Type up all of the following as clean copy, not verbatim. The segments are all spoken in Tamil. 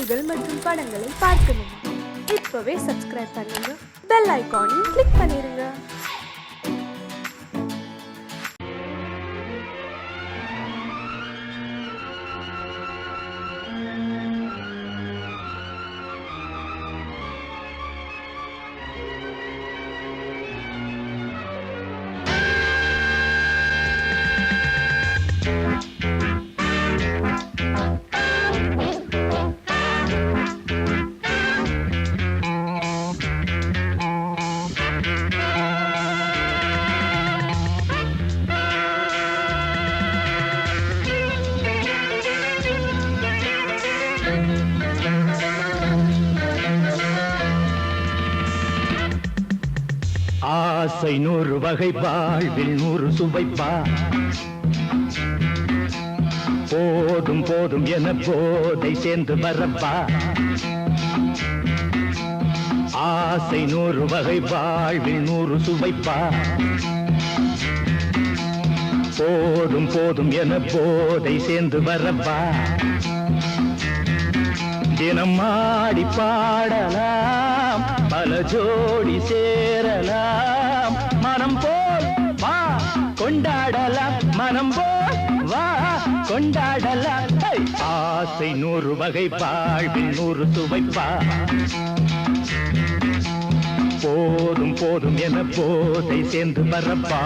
பாடல்கள் மற்றும் படங்களை பார்க்கணுமா? இப்பவே சப்ஸ்கிரைப் பண்ணுங்க, பெல் ஐகானையும் கிளிக் பண்ணிருங்க. ஆசை 100 வகை, வாழ்வில் 100 சுவைப்பா. போதும் போதும் என போதை சேர்ந்து வரப்பா. ஆசை 100 வகை, வாழ்வில் 100 சுவைப்பா. போதும் போதும் என போதை சேர்ந்து வரப்பா. தினம் ஆடி பாடலாம், பல ஜோடி சேரலாம். மனம் போல் வா கொண்டாடலாம், மனம் போல் வா கொண்டாடலாம். ஆசை 100 வகை, வாழ்வில் 100 சுவைப்பா. போதும் போதும் என போதை சேர்ந்து வரப்பா.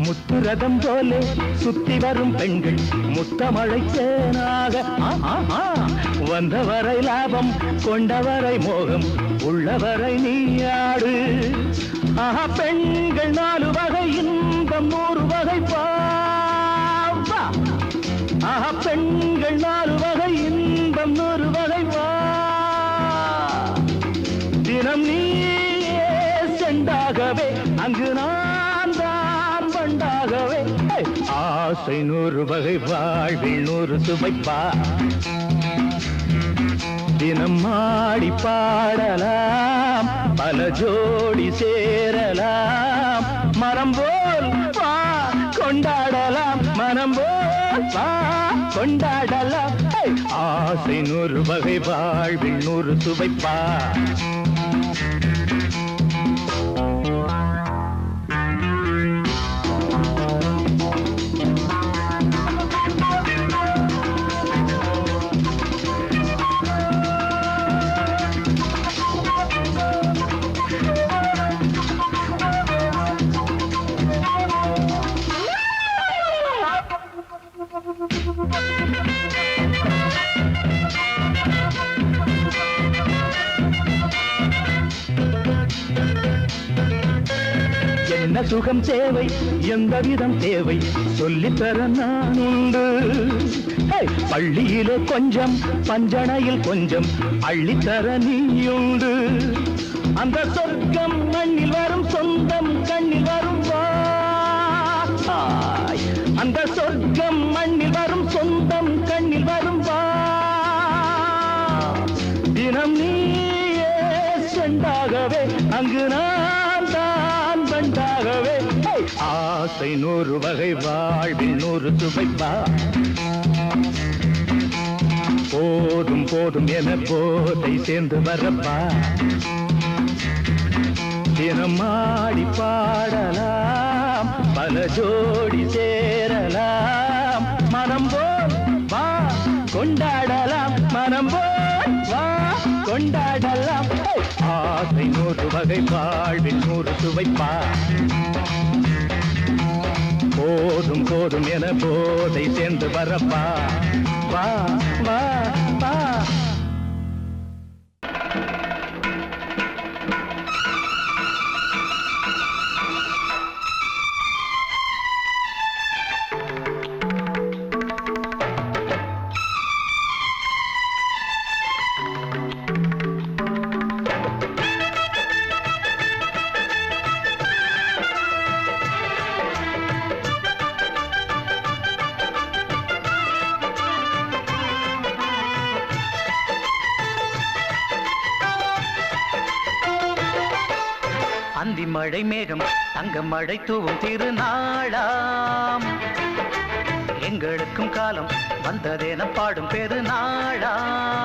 முத்துரதம் போலே சுத்தி வரும் பெண்கள் முத்தமழை தேனாக. வந்தவரை லாபம், கொண்டவரை மோகம், உள்ளவரை நீயாடு. பெண்கள் 4 வகை, இன்பம் 100 வகை பாவா. பெண்கள் 4 வகை, இன்பம் 100 வகை வா. தினம் நீயே செண்டாகவே, அங்கு நான் தான் வண்டாகவே. ஆசை 100 வகை, வாழ்வில் 100 சுவைப்பா. தினம் ஆடி பாடலாம், பல ஜோடி சேரலாம். மனம் போல் வா கொண்டாடலாம், மனம் போல் வா கொண்டாடலாம். ஆசை 100 வகை, வாழ்வில் 100 சுவைப்பா. என்ன சுகம் தேவை, எந்த விதம் தேவை, சொல்லித்தர நான் உண்டு. பள்ளியிலே கொஞ்சம், பஞ்சனையில் கொஞ்சம், அள்ளித்தர நீயுண்டு. அந்த சொர்க்கம் மண்ணில் வரும், சொந்தம் கண்ணில் வரும் வா. அந்த சொர்க்கம் மண்ணில் வரும், சொந்தம் கண்ணில் வரும் வா. தினம் நீயே செண்டாகவே, அங்கு நான் தான் வண்டாகவே. ஆசை 100 வகை, வாழ்வில் 100 சுவைப்பா. போதும் போதும் என போதை சேர்ந்து வரப்பா. தினம் ஆடி பாடலாம், பல ஜோடி சேரலாம். மனம் போல் வா கொண்டாடலாம், மனம் போல் வா கொண்டாடலாம். ஆசை 100 வகை, வாழ்வில் 100 சுவைப்பா. போதும் போதும் என போதை சேர்ந்து வரப்பா. வா வா வா. மழை மேகம் தங்க மழை தூவும் திருநாளாம் எங்களுக்கும் காலம் வந்ததென பாடும் பெருநாளாம்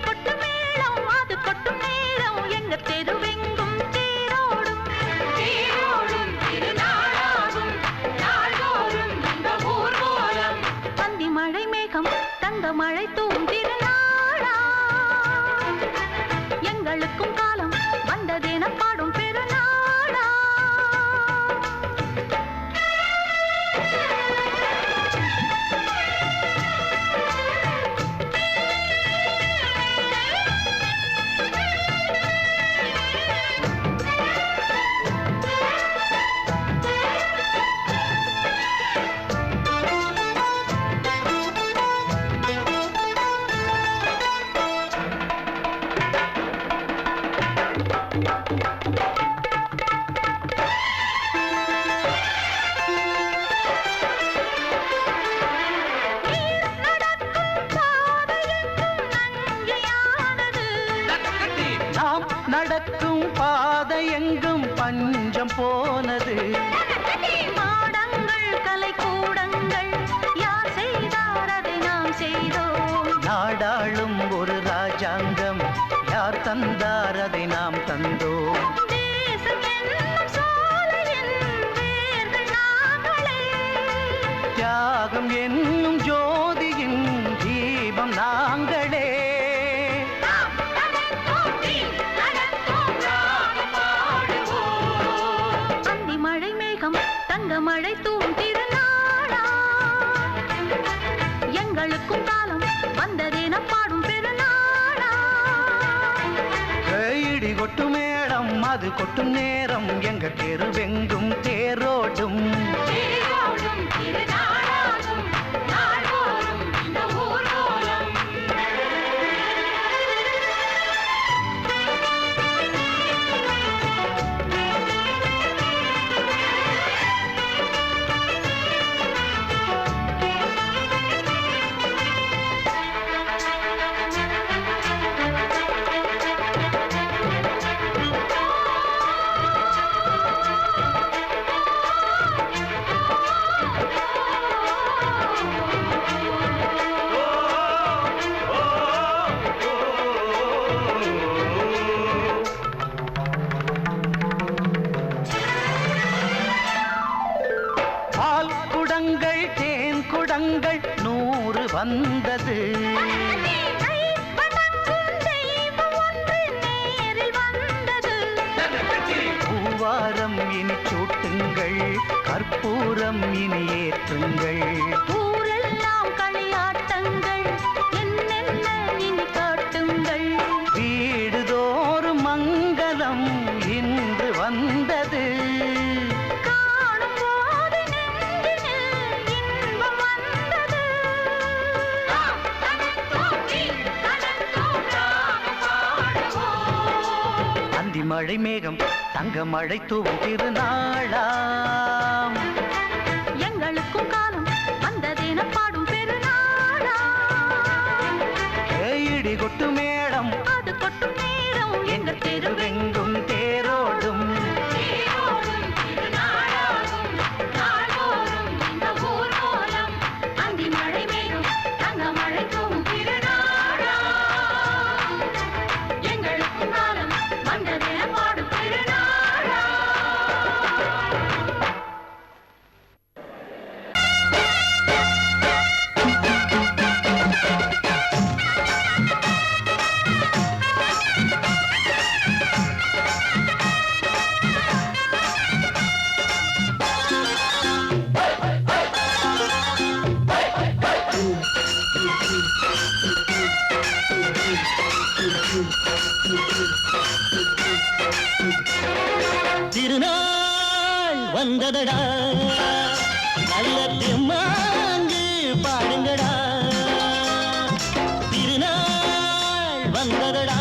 கொட்டும் மேளம் அது கொட்டும் நேரம் எங்க தெருவெங்கும் தேரோடும் தேரோடும் திருநாளாகும் நாள்தோறும் இந்த ஊர்வலம் பந்தி மழை மேகம் தங்க மழை தூவும் திருநாளா எங்களுக்கும் காலம் வந்ததென பாடும் பெருநாளா நடக்கும் பாதை எங்கும் பஞ்சம் போனது மாடங்கள் கலை கூடங்கள் யார் செய்தார் அதை நாம் செய்தோம் நாடாளும் ஒரு ராஜாங்கம் யார் தந்தார் அதை நாம் தந்தோம் தேசம் என்னும் சோலையின் வேர்கள் நாங்களே தியாகம் என்னும் ஜோதியின் தீபம் நாங்களே தங்க மழை தூவும் திருநாளா எங்களுக்கும் காலம் வந்ததென பாடும் பெருநாளா இடி கொட்டும் மேளம் அது கொட்டும் நேரம் எங்க தெருவெங்கும் தேரோடும் தேரோடும் திருநாளாகும் நாள்தோறும் இந்த ஊர்வலம் குடங்கள் 100 வந்தது பூவாரம் இனி சூட்டுங்கள் கற்பூரம் இனி ஏற்றுங்கள் ஊரெல்லாம் களியாட்டங்கள் என்னென்ன இனி காட்டுங்கள் வீடுதோறும் மங்களம் இன்று வந்தது மழை மேகம் தங்க மழை தூவும் திருநாளாம் எங்களுக்கும் காலம் வந்ததென பாடும் பெருநாளா இடி கொட்டு மேடம் அது கொட்டும் நேரம் எங்க தெருவெங்கும் தேரோடும் தேரோடும் திருநாளாகும் நாள்தோறும் இந்த ஊர்வலம் அந்தி மழை மேகம் தங்க மழை தூவும் திருநாளா எங்களுக்கும் காலம் வந்ததென பாடும் பெருநாளா திருநாள் வந்ததடா நல்ல திம்மாங்கு பாடுங்கடா திருநாள் வந்ததடா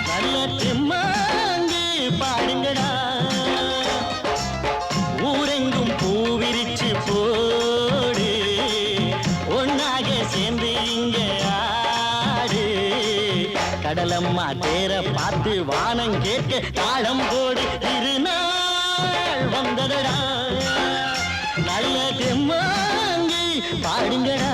நல்ல திம்மாங்கு பாடுங்கடா ஊரெங்கும் பூவிரிச்சு போடு ஒன்னாக சேர்ந்து இங்க ஆடு கடலம்மா தேர பார்த்து வானம் கேட்க தாளம் போடு திருநாள் வந்ததடா நல்ல தெம்மாங்கி பாடுங்கடா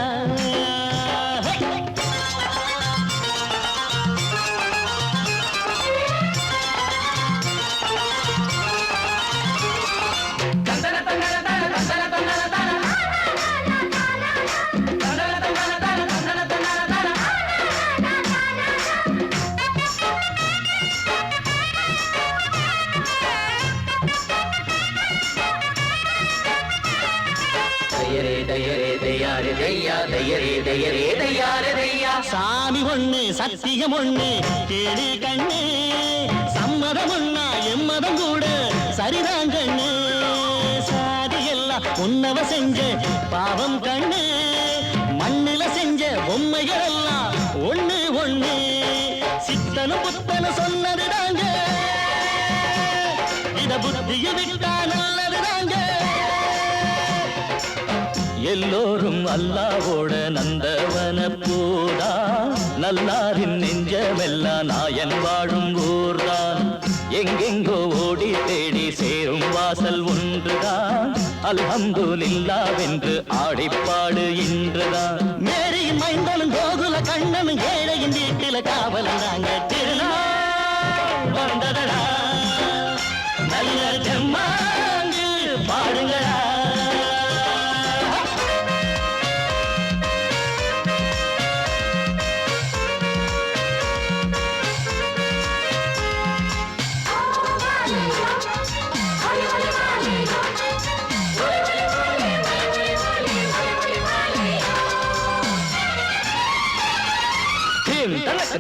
சாமி ஒண்ணு சத்தியம் ஒண்ணு கேடு கண்ணு சம்மதம் ஒண்ணா எம்மதம் கூட சரிதான் கண்ணு சாதி எல்லாம் உன்னவ செஞ்ச பாவம் கண்ணு மண்ணில செஞ்ச பொம்மைகள் எல்லாம் ஒண்ணு ஒண்ணு சித்தனும் புத்தனும் சொன்னதுதாங்க இத புத்திய விட்டா நல்லதுதாங்க எல்லோரும் அல்லாவோட நந்தவன பூதா நல்லாரின் நெஞ்சமெல்லாம் நாயன் வாழும் ஊர்தான் எங்கெங்கோ ஓடி தேடி சேரும் வாசல் ஒன்றுதான் அல்ஹம்துலில்லாஹ்வென்று ஆடிப்பாடு இன்றுதான் மேரியின் மைந்தனும் கோகுல கண்ணனும் ஏழையின் வீட்டில காவலந்தாங்க திருநாள் வந்ததடா நல்ல ஜம்மாங்கு பாடுங்களா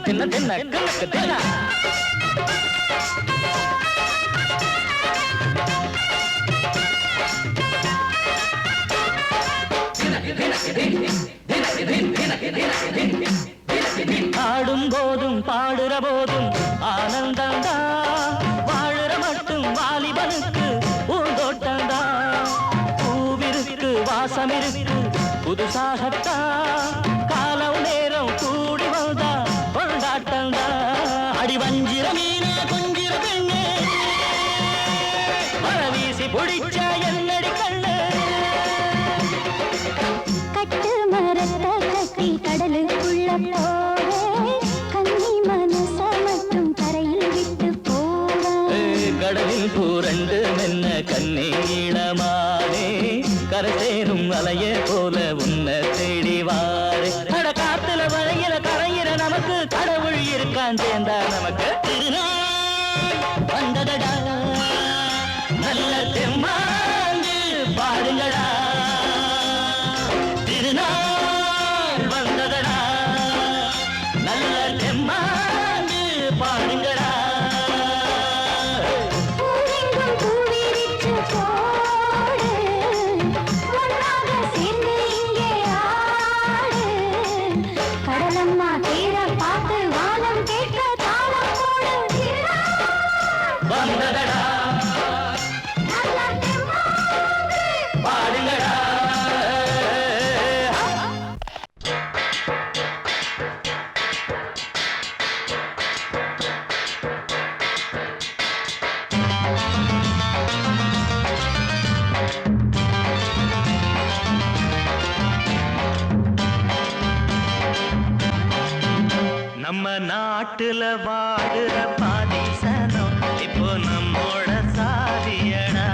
தின்ன தின்ன கணக்கு தின்ன ஆடும் போதும் பாடுற போதும் ஆனந்தந்தா வாழுற மட்டும் வாலிபனுக்கு பூந்தோட்டந்தா பூவிருக்கு வாசம் இருக்கு புதுசாகத்தான் காலம் நேரம் கூடி வந்தா கொண்டாட்டந்தா அடி வஞ்சிர மீன கொஞ்சிர பெண்ணே மரவீசி பிடிச்ச என்னடி கண்ணு கட்டு மரத்தை கட்டி கடலுக்குள்ள போவே கண்ணி மனச மட்டும் கரையில் விட்டு போவே கடலில் பூரண்டு மென்ன கண்ணீடமானே கரை சேரும் அலைய போல உன்னை தேடி வாரே அட காத்துல வளையில கரையிற நமக்கு கடவுள் இருக்கான் சேர்ந்தா நமக்கு திருநாள் வந்ததடா நல்ல தெம்மாங்கு பாடுங்கடா திருநாள் வந்ததடா நல்ல தெம்மாங்கு பாடுங்கடா பூவெங்கும் பூவிரிச்சு போடு ஒன்றாக சேர்ந்து இங்கே ஆடு கடலம்மா தேர பார்த்து வானம் கேட்க தாளம் போடு வந்ததடா நல்ல தெம்மாங்கு பாடுங்கடா நம்ம நாட்டுல வாழுற பாதிசனம் இப்போ நம்மோட சாதியடா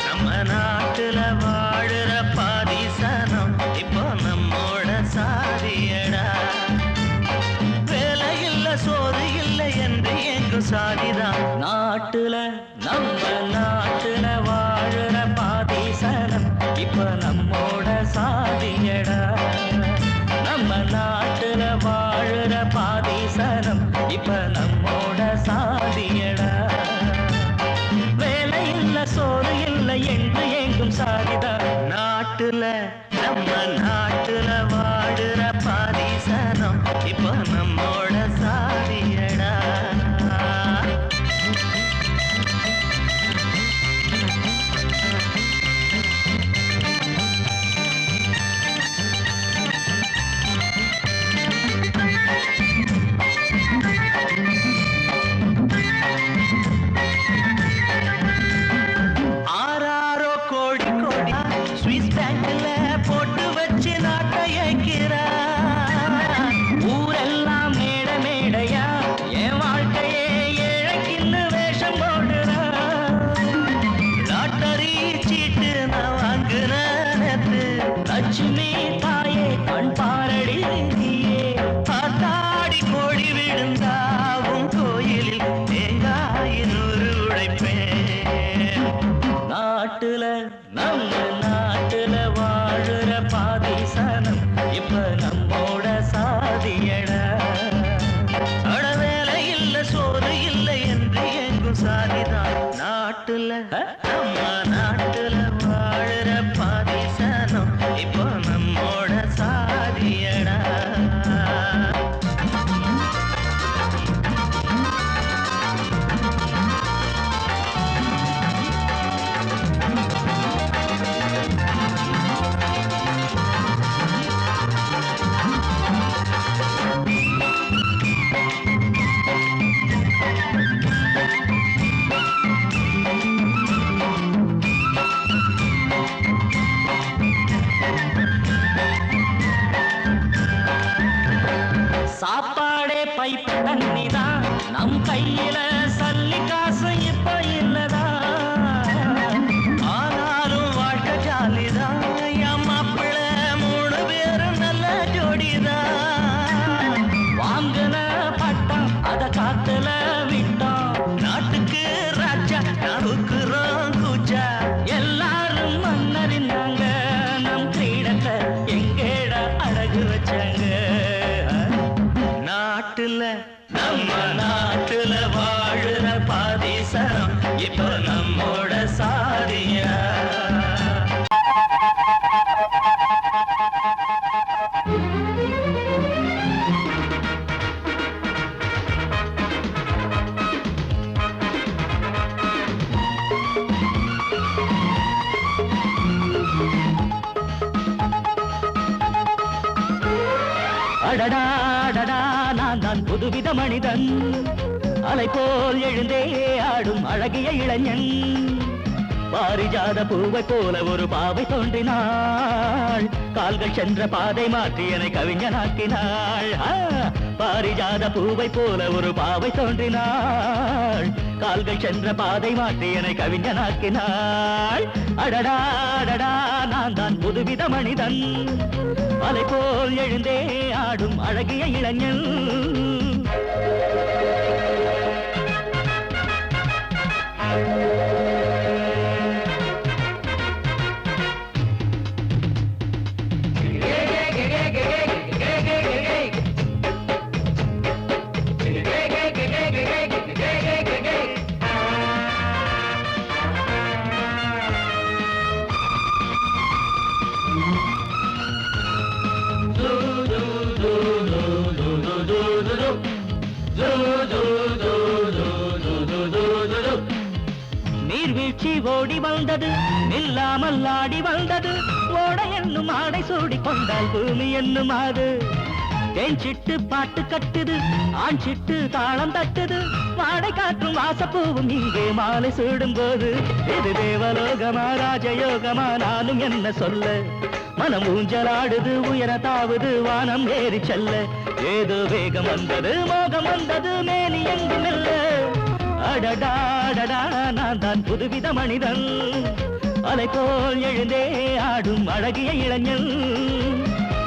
நம்ம நாட்டுல வாழுற பாதிசனம் இப்போ நம்மோட சாதியடா வேலை இல்ல சோறு இல்லை என்று எங்கும் சாதிதான் நாட்டுல நம்ம நாட்டுல வாழுற பாதிசனம் இப்ப நம்மோட சாதியடா நம்ம நாட்டுல வாழுற பாதிசனம் இப்ப நம்மோட சாதியடா வேலை இல்ல சோறு இல்லை என்று எங்கும் சாதிதான் நாட்டுல நம்ம நாட்டுல வாழுற பாதிசனம் இப்ப நம்மோட சாதியடா பேங்க்ல போட்டு வச்சு நாட்டை ஏக்கிறா. ஊரெல்லாம் மேட மேடையா என் வாழ்க்கையே ஏழைக்கின்னு வேஷம் போடுறா. லாட்டரி சீட்டு நான் வாங்குன நேத்து லட்சுமி தாயே கண் பாரடி நீயே. ஆத்தாடி கோழி விழுந்தாவும் கோயிலில் தேங்காய் 100 உழைப்பேன். நாட்டுல நம்ம நாட்டுல வாழுற பாதிசனம் இப்ப நம்மோட சாதியடா. அட வேலை இல்ல சோறு இல்லை என்று எங்கும் சாதிதான். நாட்டுல நம்ம நாட்டுல வாழுற பாதிசனம் இப்ப நம்மோட சாதியடா. சாப்பாடே பைப்பு தண்ணிதான் நம் கையில சல்லி காசு இப்ப இல்லதா. ஆனாலும் வாழ்க்கை ஜாலிதான் என் மாப்பிள்ள 3 பேரும் நல்ல ஜோடிதான். வாங்குன பட்டம் அத காத்துல விட்டோம். நாட்டுக்கு ராஜா நவுக்குறோம் கூச்சா. எல்லாரும் மன்னறிந்தாங்க நம் கிரீடத்தை எங்கேட அழகு வச்சாங்க. நாட்டுல நம்ம நாட்டுல வாழுற பாதிசனம் இப்ப நம்மோட சாதியா. அடடா அடடா நான் தான் புதுவித மனிதன். அலை போல் எழுந்தே ஆடும் அழகிய இளைஞன். பாரிஜாத பூவை போல ஒரு பாவை தோன்றினாள். கால்கள் சென்ற பாதை மாற்றி என்னை கவிஞனாக்கினாள். பாரிஜாத பூவை போல ஒரு பாவை தோன்றினாள். கால்கள் சென்ற பாதை மாற்றி என்னை கவிஞனாக்கினாள். அடடா அடடா நான் தான் புதுவித மனிதன். அலை போல் எழுந்தே ஆடும் அழகிய இளைஞன். நீர்வீழ்ச்சி ஓடி வந்தது நில்லாமல் ஆடி வந்தது. ஓட என்னும் ஆடை சூடி கொண்டால் பூமி என்னும் ஆடு. தேன் சிட்டு பாட்டு கட்டுது ஆண் சிட்டு தாளம் தட்டுது. வாடை காற்றும் வாசப்பூவும் இங்கே மாலை சூடும் போது. இது தேவலோகமா ராஜயோகமா நானும் என்ன சொல்ல. மனம் ஊஞ்சலாடுது உயர தாவுது வானம் ஏறி செல்ல. ஏதோ வேகம் வந்தது மோகம் வந்தது மேனி எங்கும் இல்ல. அடடா அடடா நான் தான் புதுவித மனிதன். அலை போல் எழுந்தே ஆடும் அழகிய இளைஞன்.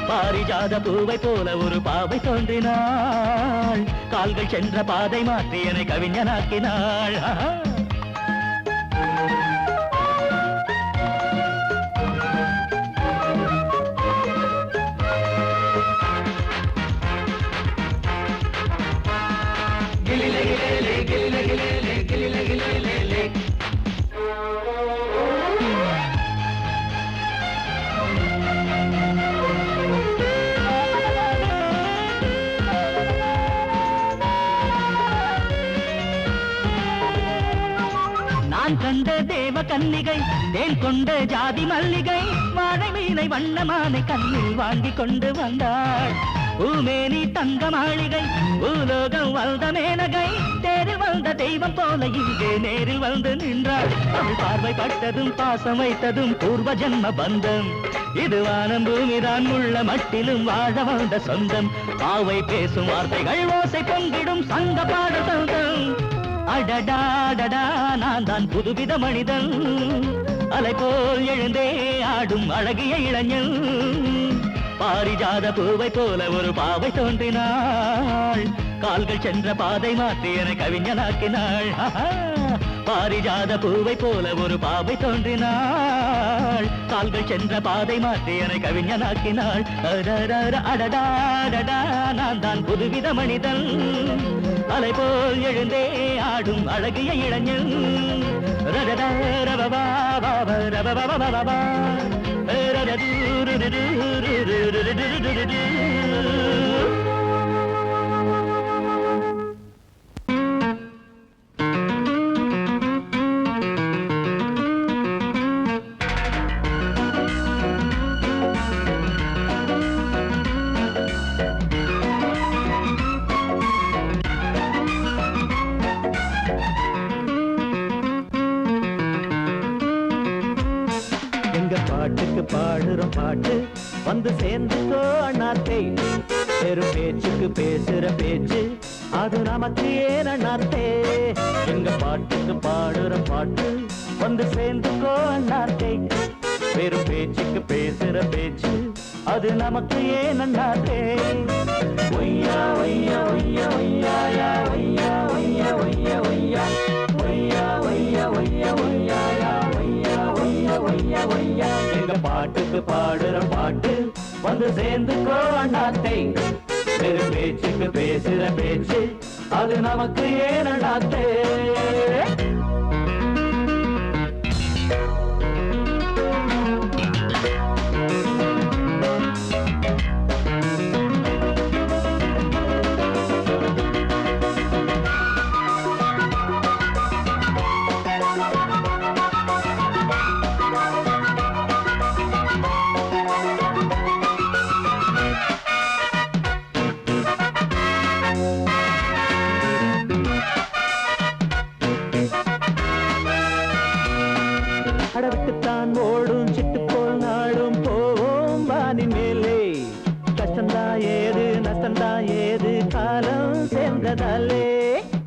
பாரிஜாத பூவை போல ஒரு பாவை தோன்றினாள். கால்கள் சென்ற பாதை மாற்றி என்னை கவிஞனாக்கினாள். நான் கண்ட தேவ கன்னிகை தேன் கொண்ட ஜாதி மல்லிகை. வாழை மீனை வண்ணமானை கண்ணில் வாங்கி கொண்டு வந்தாள். பூமேனி தங்க மாளிகை பூலோகம் வந்த மேனகை தேரில் வந்த தெய்வம் போல இங்கே நேரில் வந்து நின்றாள் அவள் பார்வை பட்டதும் பாசம் வைத்ததும் பூர்வ ஜன்ம பந்தம் இது வானம் பூமிதான் உள்ள மட்டிலும் வாழ வந்த சொந்தம் பாவை பேசும் வார்த்தைகள் ஓசை பொங்கிடும் சங்க பாட சொந்தம் அடடாடடா நான் தான் புதுவித மனிதன் அலை போல் எழுந்தே ஆடும் அழகிய இளைஞன் பாரிஜாத பூவை போல ஒரு பாவை தோன்றினாள் கால்கள் சென்ற பாதை மாற்றி என கவிஞனாக்கினாள் பாரிஜாத பூவை போல ஒரு பாவை தோன்றினாள் கால்கள் சென்ற பாதை மாற்றி என கவிஞனாக்கினாள் அடடா நான் தான் புதுவித மனிதன் அலை போல் எழுந்தே ஆடும் அழகிய இளைஞன் பாட்டுக்கு பாடுறோம் பாட்டு வந்து சேர்ந்துக்கோ அண்ணாத்தே பெரும் பேச்சுக்கு பேசுற பேச்சு அது நமக்கு ஏன் அண்ணாத்தே எங்க பாட்டுக்கு பாடுறோம் பாட்டு வந்து சேர்ந்துக்கோ அண்ணாத்தே பெரும் பேச்சுக்கு பேசுற பேச்சு அது நமக்கு ஏன் அண்ணாத்தே ஒய்யா ஒய்யா ஒய்யா ஒய்யா ஒய்யா ஒய்யா ஒய்யா ஒய்யா ஒய்யா ஒய்யா ஒய்யா ஒய்யா ஒய்யா ஒய்யா எங்க பாட்டுக்கு பாடுற பாட்டு வந்து சேர்ந்துக்கோ அண்ணாத்தை பெரும் பேச்சுக்கு பேசுற பேச்சு அது நமக்கு ஏன் அண்ணாத்தே அடவிட்டுத்தான் ஓடும் சிட்டு போல் நாடும் போவோம் வானி மேலே கஷ்டந்தா ஏது நஷ்டந்தா ஏது காலம் சேர்ந்ததாலே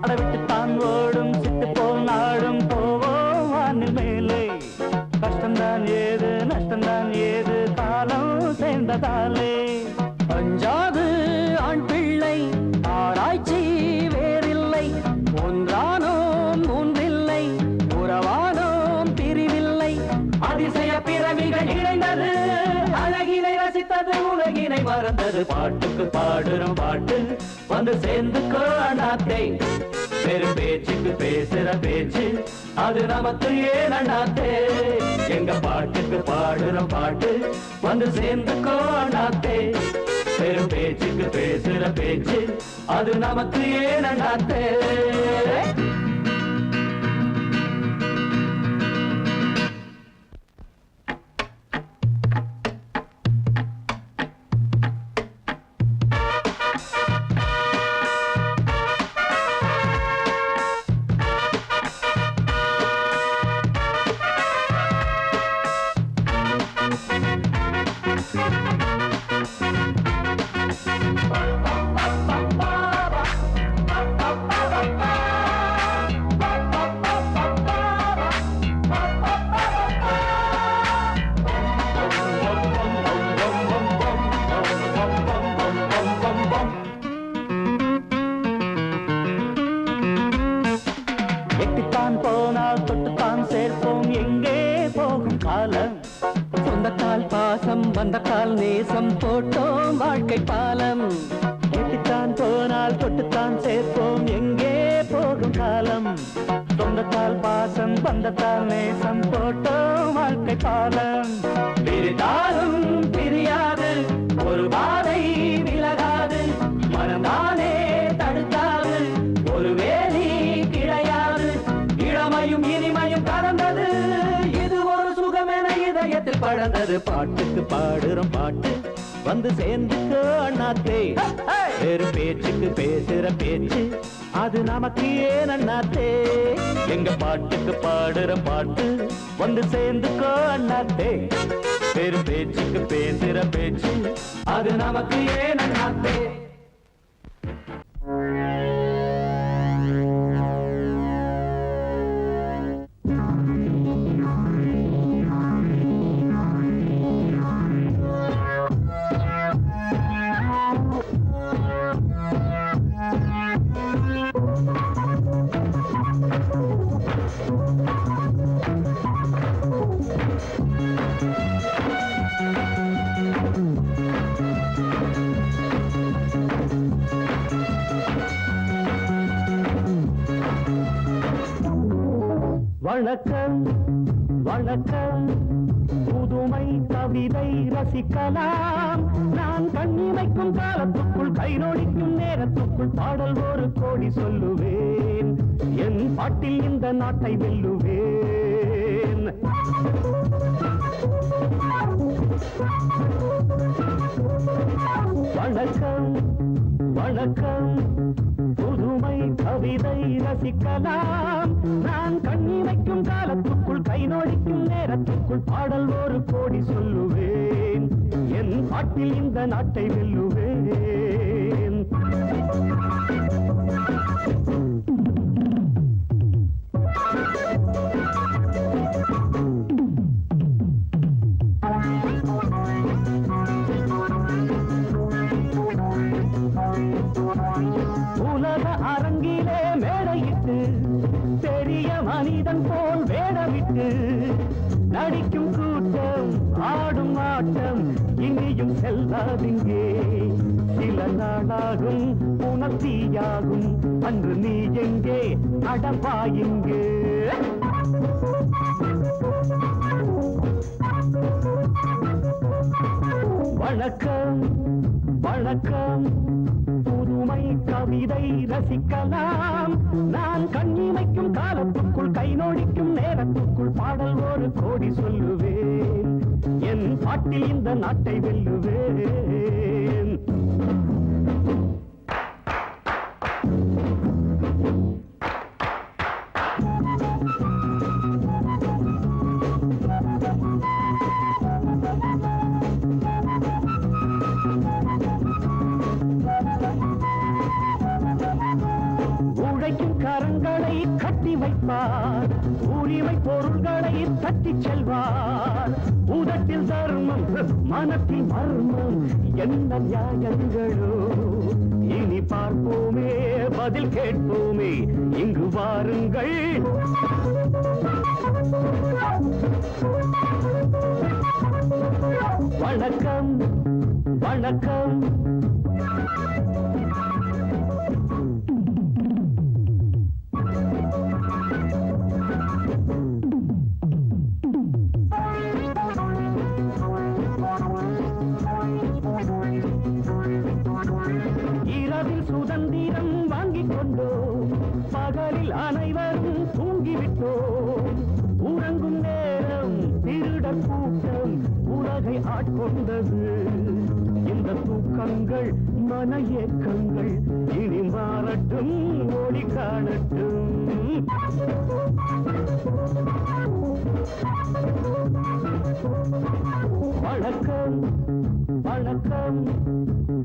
அடவிட்டுத்தான் ஓடும் சிட்டு போல் நாடும் போவோம் வானி மேலே கஷ்டந்தான் ஏது நஷ்டந்தான் ஏது காலம் சேர்ந்ததாலே அஞ்சாது ஆண் பிள்ளை ஆராய்ச்சி வேறில்லை ஒன்றானோம் மூன்றில்லை உறவானோம் பிரிவில்லை அதிசய பிறவிகள் இணைந்தது அழகினை ரசித்தது உலகினை மறந்தது பாட்டுக்கு பாடுறோம் பாட்டு வந்து சேர்ந்துக்கோ அண்ணாத்தை பெரும் பேச்சுக்கு பேசுற பேச்சு அது நமக்கு ஏன் அண்ணாத்தே எங்க பாட்டுக்கு பாடுறோம் பாட்டு வந்து சேர்ந்துக்கோ அண்ணாத்தே பெரும் பேச்சுக்கு பேசுற பேச்சு அது நமக்கு ஏன் அண்ணாத்தே எட்டித்தான் போனால் தொட்டுத்தான் சேர்ப்போம் எங்கே போகும் காலம் சொந்தத்தால் பாசம் வந்தத்தால் நேசம் போட்டோம் வாழ்க்கை பாலம் எட்டித்தான் போனால் தொட்டுத்தான் சேர்ப்போம் எங்கே போகும் காலம் சொந்தத்தால் பாசம் வந்தத்தால் நேசம் போட்டோம் வாழ்க்கை பாலம் பிரித்தாலும் பிரியாது ஒரு பாதை விலகாது மனம்தானே தடுக்காது ஒரு வேலி கிடையாது இளமையும் இனிமையும் கலந்தது இது ஒரு சுகமென இதயத்தில் பழந்தது பாட்டுக்கு பாடுறோம் பாட்டு வந்து சேர்ந்துக்கோ அண்ணாத்தே. வேறு பேச்சுக்கு பேசுற பேச்சு அது நமக்கு ஏன் அண்ணாத்தே. எங்க பாட்டுக்கு பாடுற பாட்டு வந்து சேர்ந்துக்கோ அண்ணாத்தே. வேறு பேச்சுக்கு பேசுற பேச்சு அது நமக்கு ஏன் அண்ணாத்தே. வணக்கம் வணக்கம் புதுமை கவிதை ரசிக்கலாம். நான் கண்ணிமைக்கும் காலத்துக்குள் கை நொடிக்கும் நேரத்துக்குள் பாடல் ஒரு கோடி சொல்லுவேன். என் பாட்டில் இந்த நாட்டை வெல்லுவேன். வணக்கம் வணக்கம் புதுமை கவிதை ரசிக்கலாம். நான் கண்ணிமைக்கும் காலத்துக்குள் கை நொடிக்கும் நேரத்துக்குள் பாடல் ஒரு கோடி சொல்லுவேன். என் பாட்டில் இந்த நாட்டை வெல்லுவேன். உலக அரங்கிலே மேடையிட்டு பெரிய மனிதன் போல் வேடமிட்டு நடிக்கும் கூட்டம் ஆடும் ஆட்டம் இனியும் செல்லாதிங்கே. சில நாளாகும் உணர்த்தியாகும் அன்று நீ எங்கே அடப்பாயிங்கே. வணக்கம் வணக்கம் புதுமை கவிதை ரசிக்கலாம். நான் கண்ணிமைக்கும் காலத்துக்குள் கை நொடிக்கும் நேரத்துக்குள் பாடல் ஒரு கோடி சொல்லுவேன். என் பாட்டில் இந்த நாட்டை வெல்லுவேன். உழைக்கும் கரங்களை கட்டி வைப்பார், உரிமை பொருள்களை தட்டி செல்வார். உதட்டில் தர்மம் மனத்தில் மர்மம் என்ன நியாயங்களோ. இனி பார்ப்போமே பதில் கேட்போமே இங்கு வாருங்கள். வணக்கம் வணக்கம் இரவில் சுதந்திரம் வாங்கிக் கொண்டோம், பகலில் அனைவரும் தூங்கிவிட்டோம். உறங்கும் நேரம் திருடர் கூட்டம் உலகை ஆட்கொண்டது. இந்த தூக்கங்கள் மன ஏக்கங்கள் இனி மாறட்டும் ஓடி காணட்டும். வணக்கம் வணக்கம்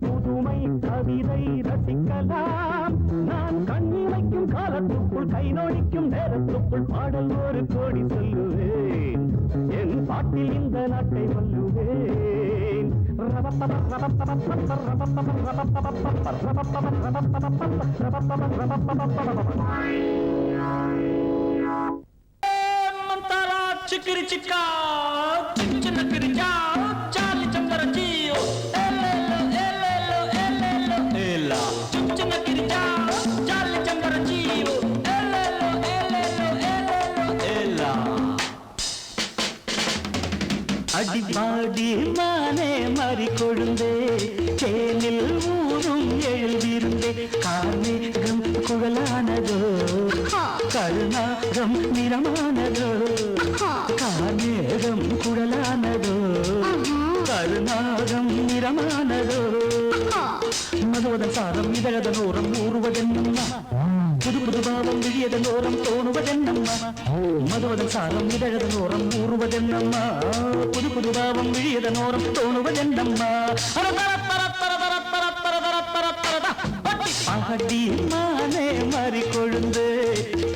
புதுமை கவிதை ரசிக்கலாம். நான் கண்ணிமைக்கும் காலத்துக்குள் கை நொடிக்கும் நேரத்துக்குள் பாடல் ஒரு கோடி சொல்லுவேன். என் பாட்டில் இந்த நாட்டை வெல்லுவேன். చిక్కిరి చిక్కా చిన్న కిరిచా చాలి చందర జీయో ఎల్లెల్లో ఎల్లెల్లో ఎల్లెల్లో ఎల్లా చిన్న కిరిచా చాలి చందర జీయో ఎల్లెల్లో ఎల్లెల్లో ఎల్లెల్లో ఎల్లా அடிப்பாடி மானே மறி கொழுந்தே தேனில் ஊரும் எழுதிருந்தே. கார்மேகம் குழலானதோ கருணாகம் நிறமானதோ. கார்மேகம் குழலானதோ கரு கருநாகம் நிறமானதோ மதுவதன் சாரம் இதழதன் ஓரம் ஊறுவதென்னம்மா புது புது பாவம் விழியதன் ஓரம் தோணுவதென்னம்மா மதுவதன் சாரம் இதழதன் ஓரம் ஊறுவதென்னம்மா புது புது பாவம் விழியதன் ஓரம் தோணுவதென்னம்மா பாடி மானே மாறி கொழுந்து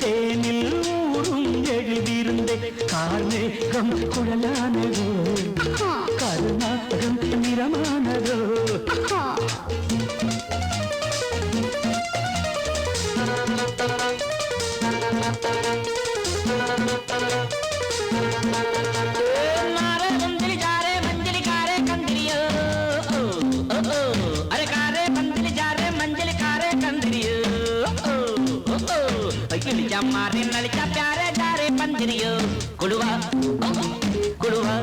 தேனில் ஊரும் எழுதியிருந்தே கார்மேகம் குழலானதோ கருநாகம் நிறமானதோ मारे नलिका प्यारे जारे पंजरियो कुड़वा कुड़वा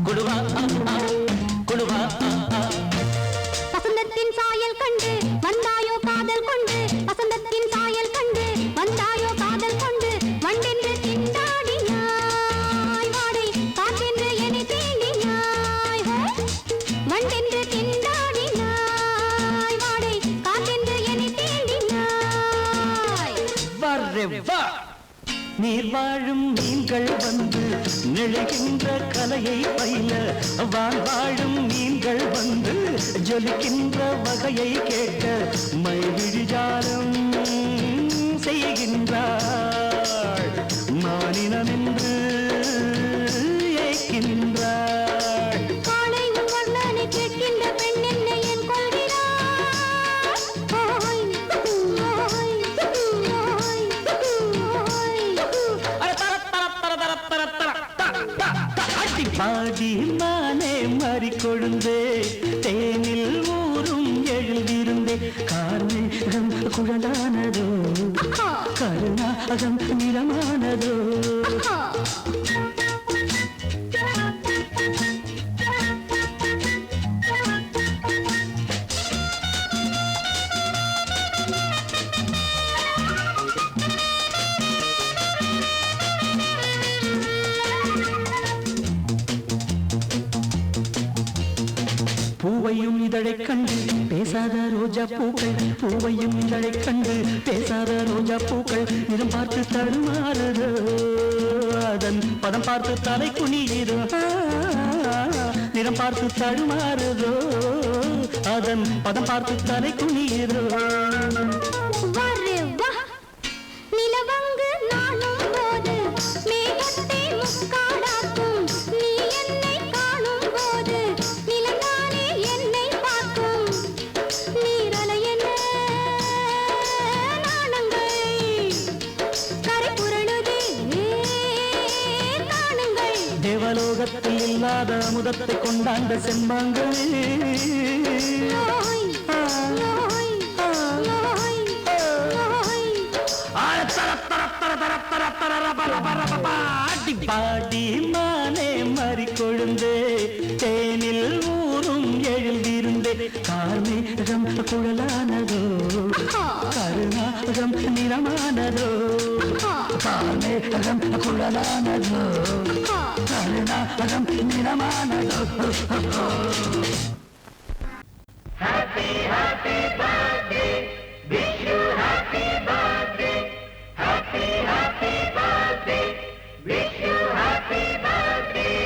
कुड़वा कुड़वा வசந்தத்தின் சாயல் கண்டு வந்தாயோ காதல் கொண்டு வசந்தத்தின் சாயல் கண்டு வந்தாயோ காதல் கொண்டு வண்டென்று திண்டாடினாய் வாடை காற்றென்று என்னை தீண்டினாய் வண்டென்று திண்டாடினாய் வாடை காற்றென்று என்னை தீண்டினாய் நீர் வாழும் மீன்கள் வந்து நெழுகின்ற கலையை பயில வாழும் மீன்கள் வந்து ஜொலிக்கின்ற வகையை கேட்க மைவிழிஜாலம் செய்கின்றாள் மானினம் என்று ஏற்கின்றாள் காலை வர்ணனை கேட்கின்ற பெண் என்னை என் பாடி மானே மாறி கொழுந்தே தேனில் ஊரும் எழுதியிருந்தே கார்மேகம் குழலானதோ கருநாகம் நிறமானதோ பூவையும் இதழைக் கண்டு பேசாத ரோஜா பூக்கள் பூவையும் இதழைக் கண்டு பேசாத ரோஜா பூக்கள் நிறம் பார்த்து தடுமாறுதோ அதன் பதம் பார்த்து தலை குனியுதோ நிறம் பார்த்து தடுமாறுதோ அதன் பதம் பார்த்து தலை குனியுதோ நிலவங்கு நாளும் போது மேகத்தை முக்காடாக்கும் நீ என்னை காணும் போது நிலந்தானே என்னை பார்க்கும் நீரலையென நாணங்கள் கரை புரளுதே காணுங்கள் தேவலோகத்தில் இல்லாத அமுதத்தை கொண்டாண்ட செம்பாங்களே பாடி மானே மாறி கொழுந்தே தேனில் ஊரும் எழுதியிருந்தே கார்மேகம் குழலானதோ கருநாகம் நிறமானதோ கார்மேகம் குழலானதோ கருநாகம் நிறமானதோ Happy, happy birthday, wish you happy birthday. Happy, happy birthday, wish you happy birthday.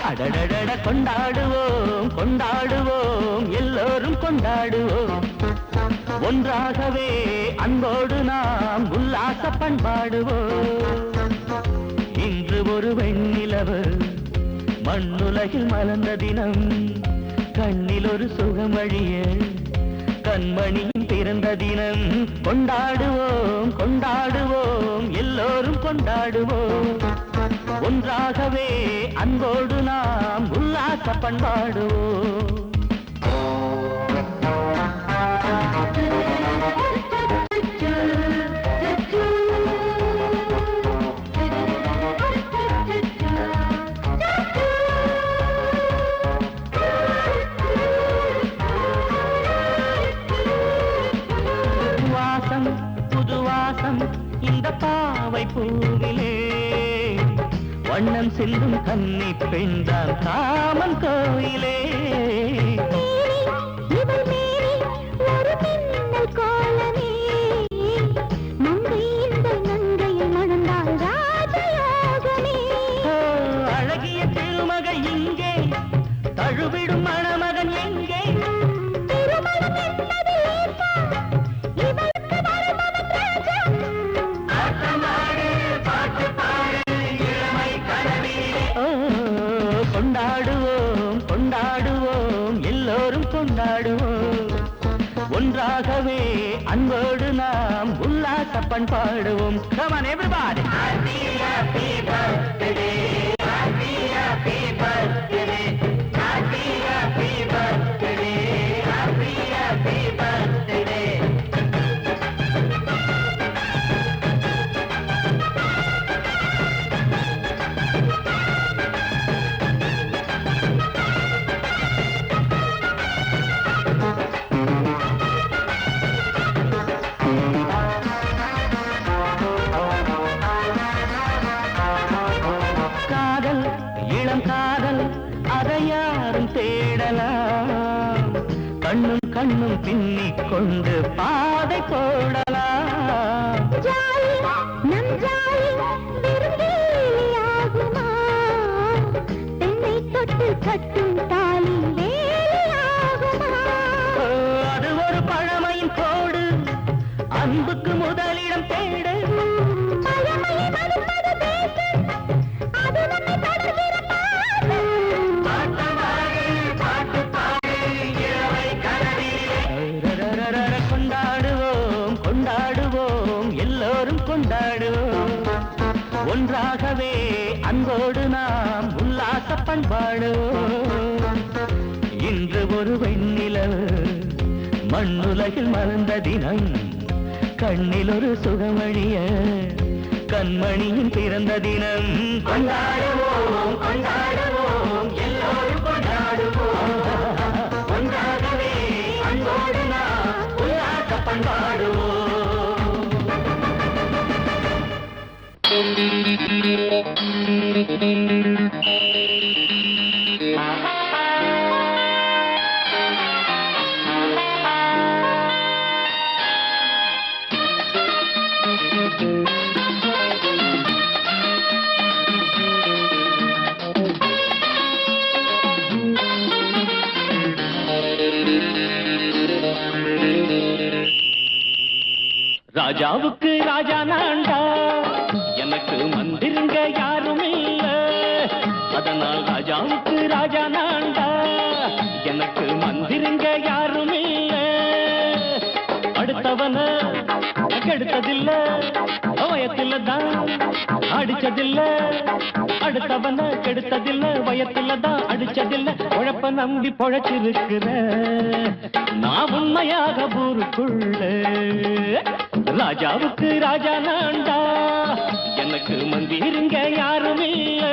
அடடடட கொண்டாடுவோம் கொண்டாடுவோம் எல்லோரும் கொண்டாடுவோம் ஒன்றாகவே அன்போடு நாம் உல்லாச பண்பாடுவோம் இன்று ஒரு வெண்ணிலவு மண்ணுலகில் மலர்ந்த தினம் கண்ணில் ஒரு சுகம் வழிய கண்மணியின் பிறந்த தினம் கொண்டாடுவோம் கொண்டாடுவோம் எல்லோரும் கொண்டாடுவோம் ஒன்றாகவே அன்போடு நாம் உல்லாச பண்பாடுவோம் பூவிலே வண்ணம் செல்லும் கன்னி பெண்தான் காமன் கோயிலே. அழகிய திருமகள் இங்கே, தழுவிடும் மணமகன் எங்கே? கொண்டாடுவோம் கொண்டாடுவோம் எல்லோரும் கொண்டாடுவோம், ஒன்றாகவே அன்போடு நாம் உல்லாச பண்பாடுவோம். Come on everybody. Happy happy birthday, happy happy birthday, happy happy birthday, happy happy birthday. காதல் இளம் காதல் அதை யாரும் தேடலாம், கண்ணும் கண்ணும் பின்னிக் கொண்டு பாதை போடலாம். நம் ஜாலி விரும்பேலியாகுமா, பெண்ணை தொட்டு கட்டும் தாலி வேலியாகுமா. அது ஒரு பழமையின் கோடு, அன்புக்கு முதலிடம் தேடு. பழமையை மறுப்பது பேசு, அது நம்மை தொடர்கிற பாட்டு. கொண்டாடுவோம் கொண்டாடுவோம் எல்லோரும் கொண்டாடுவோம், ஒன்றாகவே அன்போடு நாம் உல்லாச பண்பாடுவோம். இன்று ஒரு வெண்ணிலவு மண்ணுலகில் மறந்த தினம், கண்ணில் ஒரு சுகமணிய கண்மணியின் பிறந்த தினம். கொண்டாடுவோம் கொண்டாடுவோம் எல்லோரும் கொண்டாடுவோம், ஒன்றாகவே அன்போடு நாம் உல்லாச பண்பாடுவோம். ராஜாவுக்கு ராஜா நான்டா, எனக்கு மந்திருங்க யாரும் இல்ல, அதனால் ராஜாவுக்கு ராஜா நான்டா, எனக்கு மந்திருங்க யாரும் இல்ல. அடுத்தவன கெடுத்ததில்ல, வயத்தில தான் அடிச்சதில்ல, அடுத்தவன கெடுத்ததில்ல, வயத்தில தான் அடிச்சதில்ல. உழைப்ப நம்பி பொழைச்சிருக்கிற நான் உண்மையாக ஊருக்குள்ள. ராஜாவுக்கு ராஜா நான்டா, எனக்கு மந்திருங்க யாரும் இல்ல.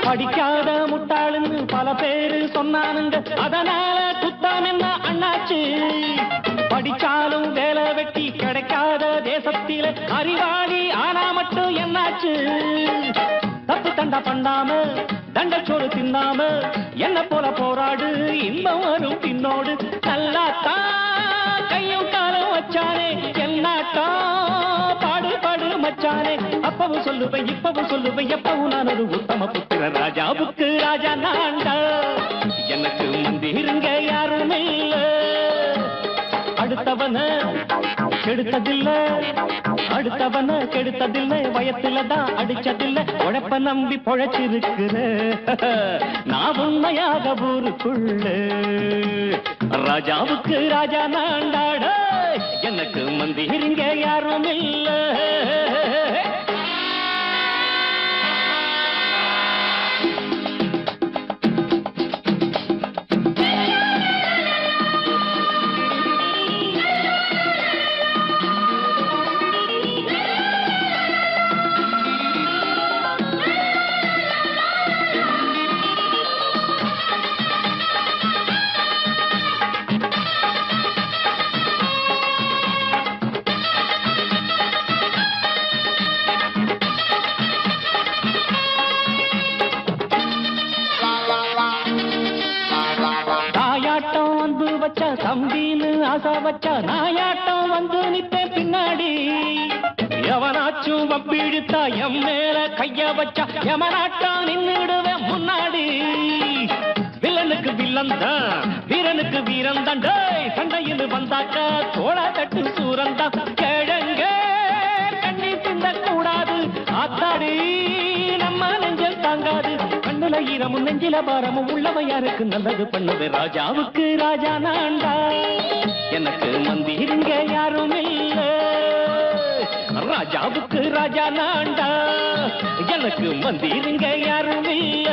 படிக்காத முட்டாளுன்னு பல பேரு சொன்னானுங்க, அதனால குத்தம் என்ன அண்ணாச்சு. படிச்சாலும் வேலை வெட்டி கிடைக்காத தேசத்தில அறிவாளி ஆனா மட்டும் என்னாச்சு. தப்பு தண்டா பண்ணாம தண்டச்சோறு தின்னாம என்ன போல போராடு, இன்பம் வரும் பின்னோடு. நல்லாத்தான் கையும் காலம் வச்சானே, என்னாட்டா பாடு பாடு மச்சானே. அப்பவும் சொல்லுவேன் இப்பவும் சொல்லுவேன், எப்பவும் நான் ஒரு உத்தம புத்திர. ராஜாவுக்கு ராஜா நான்டா, எனக்கு மந்திருங்க யாருமே இல்ல. அடுத்தவன கெடுத்ததில்ல, அடுத்தவன கெடுத்ததில்ல, வயத்துல தான் அடிச்சதில்ல. உழைப்ப நம்பி பொழைச்சிருக்கிற நான் உண்மையாக ஊருக்குள்ள. ராஜாவுக்கு ராஜா நாண்டாட எனக்கு மந்திரிங்க யாரும் இல்ல தம்பின்னு ஆசா வச்சா நாயாட்டம் வந்து நிப்பேன் பின்னாடி எவனாச்சும் வப்பிழுத்தா எம் மேல கைய வச்சா எவனாட்டம் நின்னுடுவேன் முன்னாடி வில்லனுக்கு வில்லன் தான் வீரனுக்கு வீரன் தான் சண்டையில் வந்தாக்கா தோள தட்டு சூரன் தான் கிழங்க கண்ணி திந்த கூடாது ஆத்தாடி நம்ம நெஞ்சல் தாங்காது கண்ணுல ஈரமும் நெஞ்சில பாரமும் உள்ளவ யாருக்கு நல்லது பண்ணுது ராஜாவுக்கு ராஜா நான்டா எனக்கு மந்திரிங்க யாரும் இல்ல ராஜாவுக்கு ராஜா நான்டா எனக்கு மந்திரிங்க யாரும் இல்ல